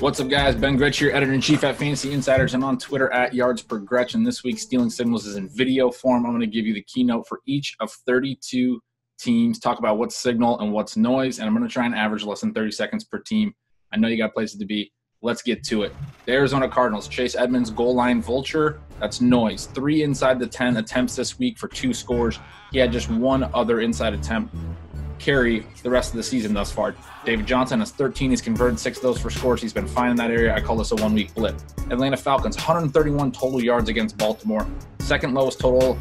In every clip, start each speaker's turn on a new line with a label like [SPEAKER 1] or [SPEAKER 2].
[SPEAKER 1] What's up, guys? Ben Gretch here, editor-in-chief at Fantasy Insiders, and on Twitter at YardsPerGretch. And this week, Stealing Signals is in video form. I'm going to give you the keynote for each of 32 teams, talk about what's signal and what's noise, and I'm going to try and average less than 30 seconds per team. I know you got places to be. Let's get to it. The Arizona Cardinals, Chase Edmonds, goal line vulture. That's noise. 3 inside the 10 attempts this week for 2 scores. He had just 1 other inside attempt carry the rest of the season thus far. David Johnson has 13. He's converted 6 of those for scores. He's been fine in that area. I call this a 1-week blip. Atlanta Falcons, 131 total yards against Baltimore. Second lowest total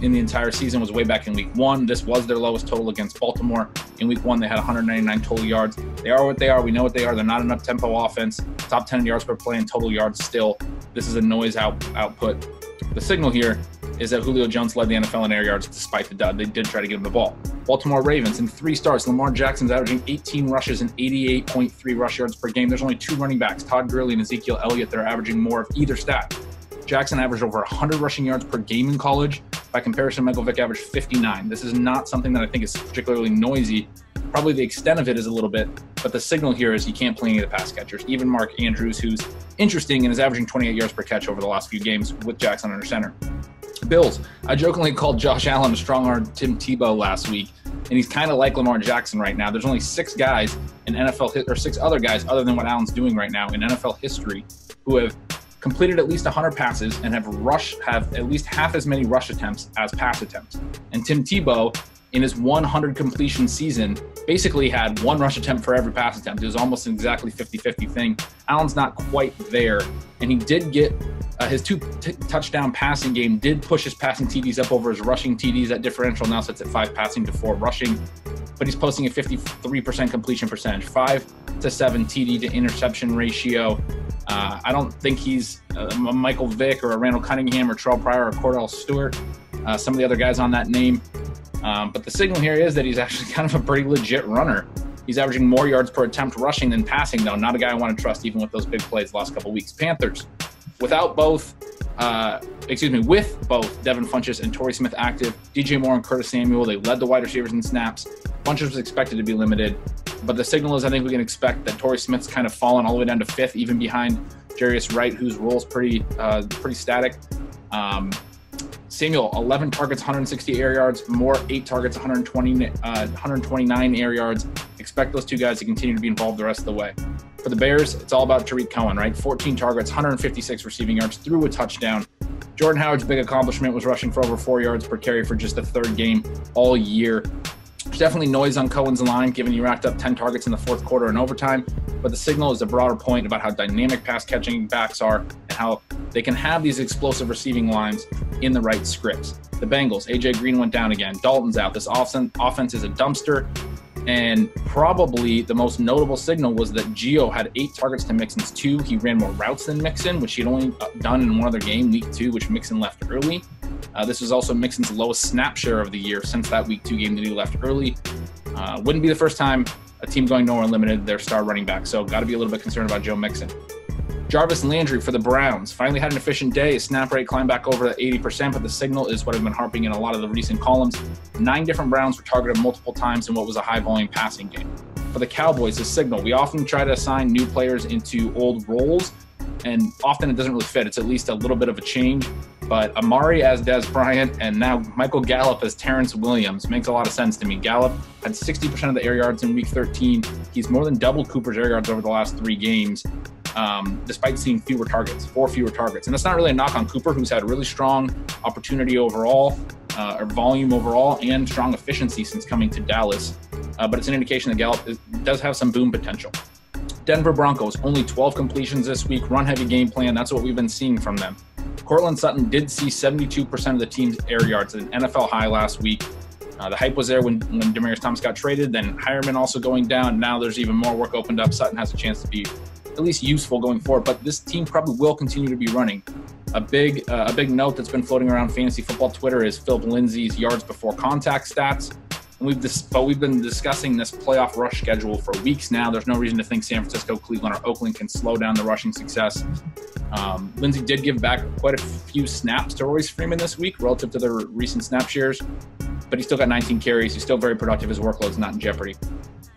[SPEAKER 1] in the entire season was way back in week 1. This was their lowest total against Baltimore. In week 1, they had 199 total yards. They are what they are. We know what they are. They're not an up-tempo offense. Top 10 yards per play and total yards still. This is a noise output. The signal here is that Julio Jones led the NFL in air yards despite the dud. They did try to give him the ball. Baltimore Ravens, in 3 starts, Lamar Jackson's averaging 18 rushes and 88.3 rush yards per game. There's only 2 running backs, Todd Gurley and Ezekiel Elliott, that are averaging more of either stat. Jackson averaged over 100 rushing yards per game in college. By comparison, Michael Vick averaged 59. This is not something that I think is particularly noisy. Probably the extent of it is a little bit, but the signal here is you can't play any of the pass catchers. Even Mark Andrews, who's interesting and is averaging 28 yards per catch over the last few games with Jackson under center. Bills, I jokingly called Josh Allen a strong-arm Tim Tebow last week, and he's kind of like Lamar Jackson right now. There's only 6 guys in NFL, or 6 other guys other than what Allen's doing right now in NFL history, who have completed at least 100 passes and have at least half as many rush attempts as pass attempts. And Tim Tebow, in his 100 completion season, basically had 1 rush attempt for every pass attempt. It was almost an exactly 50-50 thing. Allen's not quite there, and he did get his 2 touchdown passing game did push his passing TDs up over his rushing TDs. That differential now sits at 5 passing to 4 rushing, but he's posting a 53% completion percentage, 5 to 7 TD to interception ratio. I don't think he's a Michael Vick or a Randall Cunningham or Terrell Pryor or Cordell Stewart, some of the other guys on that name. But the signal here is that he's actually kind of a pretty legit runner. He's averaging more yards per attempt rushing than passing, though. Not a guy I want to trust even with those big plays the last couple weeks. Panthers, with both Devin Funchess and Torrey Smith active, DJ Moore and Curtis Samuel, they led the wide receivers in snaps. Funchess was expected to be limited, but the signal is I think we can expect that Torrey Smith's kind of fallen all the way down to 5th, even behind Jarius Wright, whose role is pretty static. Samuel, 11 targets, 160 air yards. Moore, 8 targets, 129 air yards. Expect those 2 guys to continue to be involved the rest of the way. For the Bears, it's all about Tariq Cohen, right? 14 targets, 156 receiving yards, threw a touchdown. Jordan Howard's big accomplishment was rushing for over 4 yards per carry for just the 3rd game all year. There's definitely noise on Cohen's line, given he racked up 10 targets in the 4th quarter and overtime, but the signal is a broader point about how dynamic pass-catching backs are and how they can have these explosive receiving lines in the right scripts. The Bengals, A.J. Green went down again. Dalton's out. This offense is a dumpster, and probably the most notable signal was that Gio had 8 targets to Mixon's 2. He ran more routes than Mixon, which he'd only done in one other game, week 2, which Mixon left early. This was also Mixon's lowest snap share of the year since that week 2 game that he left early. Wouldn't be the first time a team going nowhere limited their star running back, so got to be a little bit concerned about Joe Mixon. Jarvis Landry for the Browns finally had an efficient day. His snap rate climbed back over to 80%, but the signal is what I've been harping in a lot of the recent columns. 9 different Browns were targeted multiple times in what was a high-volume passing game. For the Cowboys, the signal, we often try to assign new players into old roles, and often it doesn't really fit. It's at least a little bit of a change. But Amari as Dez Bryant and now Michael Gallup as Terrence Williams makes a lot of sense to me. Gallup had 60% of the air yards in week 13. He's more than doubled Cooper's air yards over the last 3 games, despite seeing 4 fewer targets. And that's not really a knock on Cooper, who's had really strong opportunity overall, or volume overall, and strong efficiency since coming to Dallas. But it's an indication that Gallup does have some boom potential. Denver Broncos, only 12 completions this week, run-heavy game plan. That's what we've been seeing from them. Cortland Sutton did see 72% of the team's air yards, an NFL high last week. The hype was there when Demaryius Thomas got traded, then Hireman also going down. Now there's even more work opened up. Sutton has a chance to be at least useful going forward, but this team probably will continue to be running. A big note that's been floating around fantasy football Twitter is Philip Lindsay's yards before contact stats. And we've been discussing this playoff rush schedule for weeks now. There's no reason to think San Francisco, Cleveland, or Oakland can slow down the rushing success. Lindsay did give back quite a few snaps to Royce Freeman this week relative to their recent snap shares, but he still got 19 carries. He's still very productive. His workload's not in jeopardy.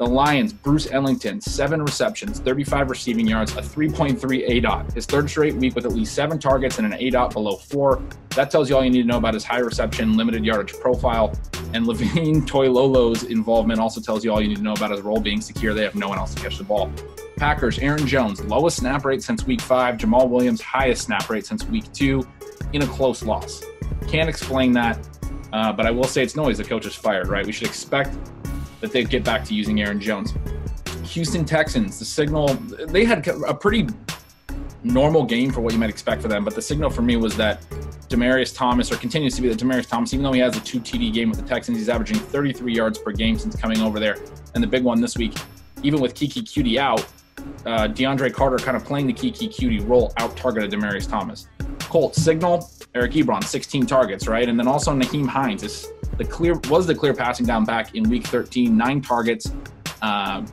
[SPEAKER 1] The Lions, Bruce Ellington, 7 receptions, 35 receiving yards, a 3.3 ADOT. His third straight week with at least 7 targets and an ADOT below 4. That tells you all you need to know about his high reception, limited yardage profile. And Levine Toilolo's involvement also tells you all you need to know about his role being secure. They have no one else to catch the ball. Packers, Aaron Jones, lowest snap rate since week 5. Jamal Williams, highest snap rate since week 2 in a close loss. Can't explain that, but I will say it's noise. The coach is fired, right? We should expect that they'd get back to using Aaron Jones. Houston Texans, the signal, they had a pretty normal game for what you might expect for them, but the signal for me was that Demaryius Thomas, or continues to be that Demaryius Thomas, even though he has a 2 TD game with the Texans, he's averaging 33 yards per game since coming over there. And the big one this week, even with Kiki Cutie out, DeAndre Carter kind of playing the Kiki Cutie role, out-targeted Demaryius Thomas. Colts, signal, Eric Ebron, 16 targets, right? And then also Naheem Hines was the clear passing down back in week 13, 9 targets.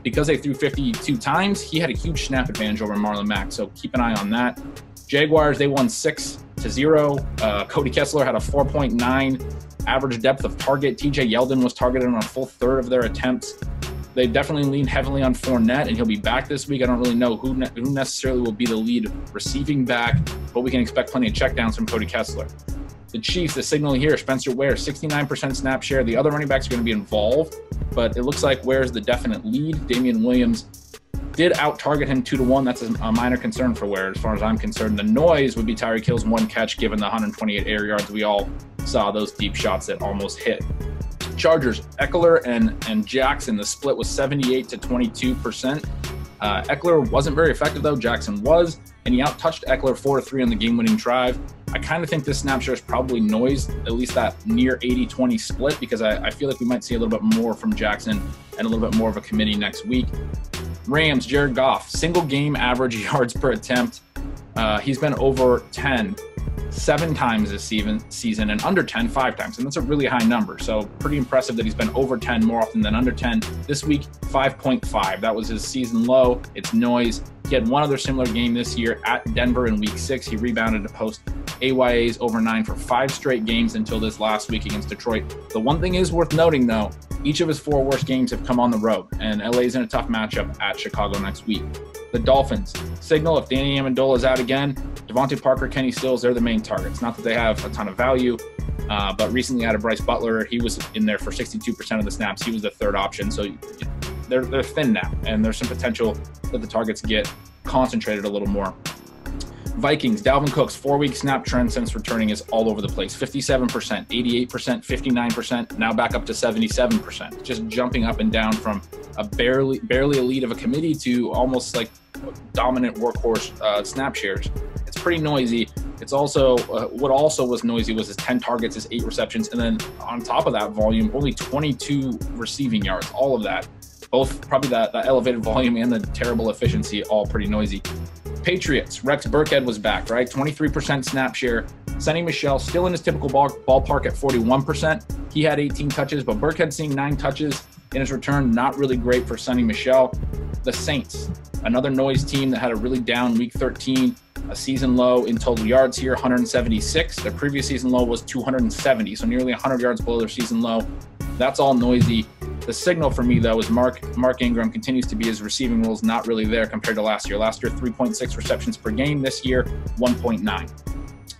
[SPEAKER 1] Because they threw 52 times, he had a huge snap advantage over Marlon Mack, so keep an eye on that. Jaguars, they won 6-0. Cody Kessler had a 4.9 average depth of target. TJ Yeldon was targeted on a full third of their attempts. They definitely lean heavily on Fournette, and he'll be back this week. I don't really know who necessarily will be the lead receiving back, but we can expect plenty of checkdowns from Cody Kessler. The Chiefs, the signal here, Spencer Ware, 69% snap share. The other running backs are going to be involved, but it looks like Ware's the definite lead. Damian Williams did out-target him 2-1. That's a minor concern for Ware as far as I'm concerned. The noise would be Tyreek Hill's 1 catch given the 128 air yards. We all saw those deep shots that almost hit. Chargers, Eckler and Jackson, the split was 78 to 22%. Eckler wasn't very effective, though. Jackson was, and he out-touched Eckler 4-3 on the game-winning drive. I kind of think this snap share is probably noise, at least that near 80-20 split, because I feel like we might see a little bit more from Jackson and a little bit more of a committee next week. Rams, Jared Goff, single game average yards per attempt. He's been over 10 7 times this season and under 10 5 times, and that's a really high number. So pretty impressive that he's been over 10 more often than under 10. This week, 5.5. That was his season low. It's noise. He had one other similar game this year at Denver in week 6. He rebounded to post AYAs over 9 for 5 straight games until this last week against Detroit. The one thing is worth noting, though, each of his 4 worst games have come on the road, and LA's in a tough matchup at Chicago next week. The Dolphins, signal if Danny Amendola is out again, Devontae Parker, Kenny Stills, they're the main targets. Not that they have a ton of value, but recently out of Bryce Butler, he was in there for 62% of the snaps. He was the third option, so they're thin now, and there's some potential that the targets get concentrated a little more. Vikings, Dalvin Cook's 4-week snap trend since returning is all over the place. 57%, 88%, 59%, now back up to 77%. Just jumping up and down from a barely elite of a committee to almost like dominant workhorse snap shares. It's pretty noisy. It's also, what also was noisy was his 10 targets, his 8 receptions, and then on top of that volume, only 22 receiving yards, all of that. Both probably the elevated volume and the terrible efficiency, all pretty noisy. Patriots, Rex Burkhead was back, right? 23% snap share. Sonny Michel still in his typical ballpark at 41%. He had 18 touches, but Burkhead seeing 9 touches in his return, not really great for Sonny Michel. The Saints, another noise team that had a really down week 13, a season low in total yards here, 176. Their previous season low was 270, so nearly 100 yards below their season low. That's all noisy. The signal for me, though, is Mark Ingram continues to be his receiving roles not really there compared to last year. Last year, 3.6 receptions per game. This year, 1.9.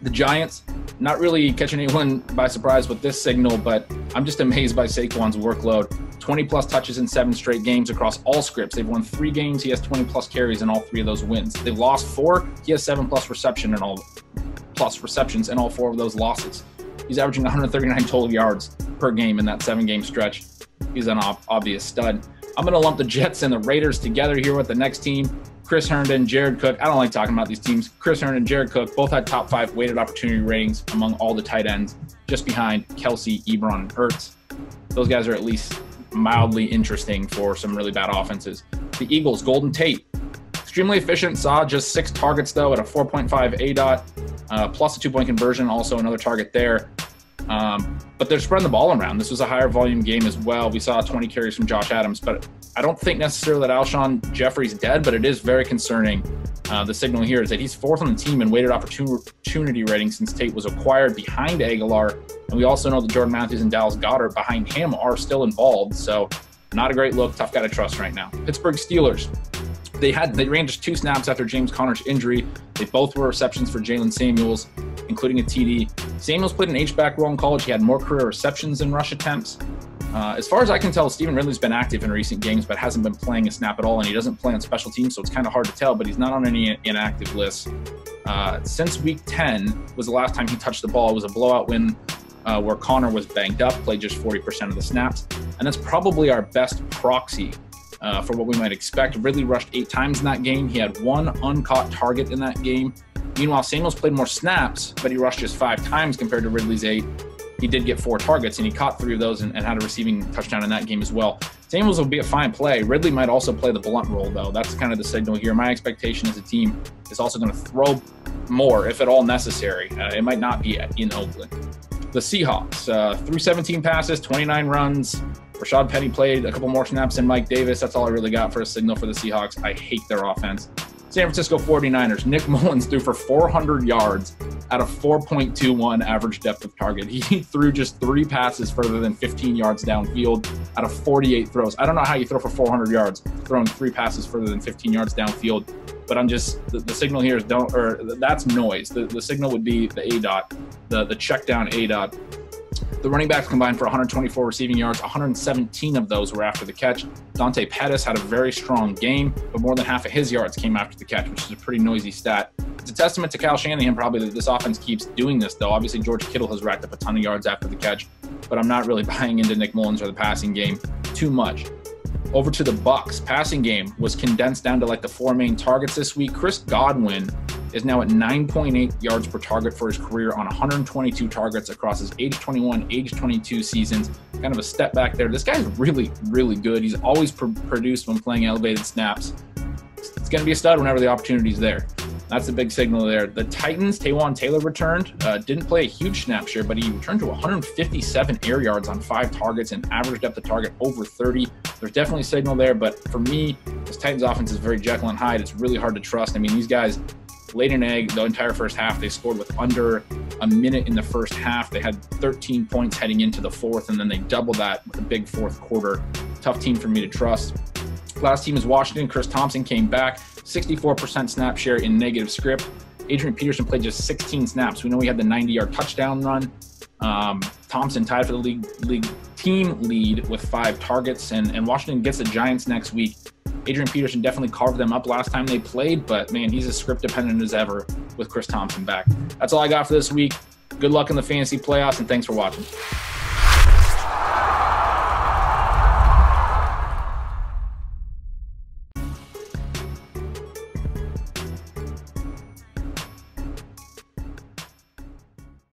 [SPEAKER 1] The Giants, not really catching anyone by surprise with this signal, but I'm just amazed by Saquon's workload. 20-plus touches in 7 straight games across all scripts. They've won 3 games. He has 20-plus carries in all 3 of those wins. They've lost 4. He has 7-plus receptions in all 4 of those losses. He's averaging 139 total yards per game in that 7-game stretch. He's an obvious stud. I'm going to lump the Jets and the Raiders together here with the next team. Chris Herndon, Jared Cook. I don't like talking about these teams. Chris Herndon, Jared Cook, both had top 5 weighted opportunity ratings among all the tight ends, just behind Kelsey, Ebron, and Ertz. Those guys are at least mildly interesting for some really bad offenses. The Eagles, Golden Tate. Extremely efficient, saw just 6 targets, though, at a 4.5 ADOT, plus a 2-point conversion, also another target there. But they're spreading the ball around. This was a higher volume game as well. We saw 20 carries from Josh Adams, but I don't think necessarily that Alshon Jeffrey's dead, but it is very concerning. The signal here is that he's 4th on the team in weighted opportunity rating since Tate was acquired behind Aguilar. And we also know that Jordan Matthews and Dallas Goedert behind him are still involved. So Not a great look. Tough guy to trust right now. Pittsburgh Steelers. They ran just 2 snaps after James Conner's injury. They both were receptions for Jalen Samuels, including a TD. Samuels played an H-back role in college. He had more career receptions than rush attempts. As far as I can tell, Stephen Ridley's been active in recent games, but hasn't been playing a snap at all, and he doesn't play on special teams, so it's kind of hard to tell, but he's not on any inactive lists. Since week 10 was the last time he touched the ball. It was a blowout win where Conner was banged up, played just 40% of the snaps, and that's probably our best proxy for what we might expect. Ridley rushed 8 times in that game. He had 1 uncaught target in that game. Meanwhile, Samuels played more snaps, but he rushed just 5 times compared to Ridley's 8. He did get 4 targets, and he caught 3 of those and had a receiving touchdown in that game as well. Samuels will be a fine play. Ridley might also play the blunt role, though. That's kind of the signal here. My expectation as a team is also going to throw more, if at all necessary. It might not be in Oakland. The Seahawks, threw 17 passes, 29 runs. Rashad Penny played a couple more snaps than Mike Davis. That's all I really got for a signal for the Seahawks. I hate their offense. San Francisco 49ers, Nick Mullins threw for 400 yards at a 4.21 average depth of target. He threw just 3 passes further than 15 yards downfield out of 48 throws. I don't know how you throw for 400 yards, throwing 3 passes further than 15 yards downfield, but I'm just, the signal here is that's noise. The signal would be the ADOT, the check down ADOT. The running backs combined for 124 receiving yards. 117 of those were after the catch. Dante Pettis had a very strong game, but more than half of his yards came after the catch, which is a pretty noisy stat. It's a testament to Kyle Shanahan probably that this offense keeps doing this, though. Obviously, George Kittle has racked up a ton of yards after the catch, but I'm not really buying into Nick Mullins or the passing game too much. Over to the Bucs. Passing game was condensed down to like the 4 main targets this week. Chris Godwin is now at 9.8 yards per target for his career on 122 targets across his age 21, age 22 seasons. Kind of a step back there. This guy's really, really good. He's always produced when playing elevated snaps. It's going to be a stud whenever the opportunity's there. That's a big signal there. The Titans, Taywan Taylor returned. Didn't play a huge snap share, but he returned to 157 air yards on 5 targets and average depth of target over 30. There's definitely a signal there, but for me, this Titans offense is very Jekyll and Hyde. It's really hard to trust. I mean, these guys laid an egg the entire first half. They scored with under a minute in the first half. They had 13 points heading into the fourth, and then they doubled that with a big fourth quarter. Tough team for me to trust. Last team is Washington. Chris Thompson came back, 64% snap share in negative script. Adrian Peterson played just 16 snaps. We know he had the 90-yard touchdown run. Thompson tied for the league team lead with 5 targets, and Washington gets the Giants next week. Adrian Peterson definitely carved them up last time they played, but man, he's as script dependent as ever with Chris Thompson back. That's all I got for this week. Good luck in the fantasy playoffs, and thanks for watching.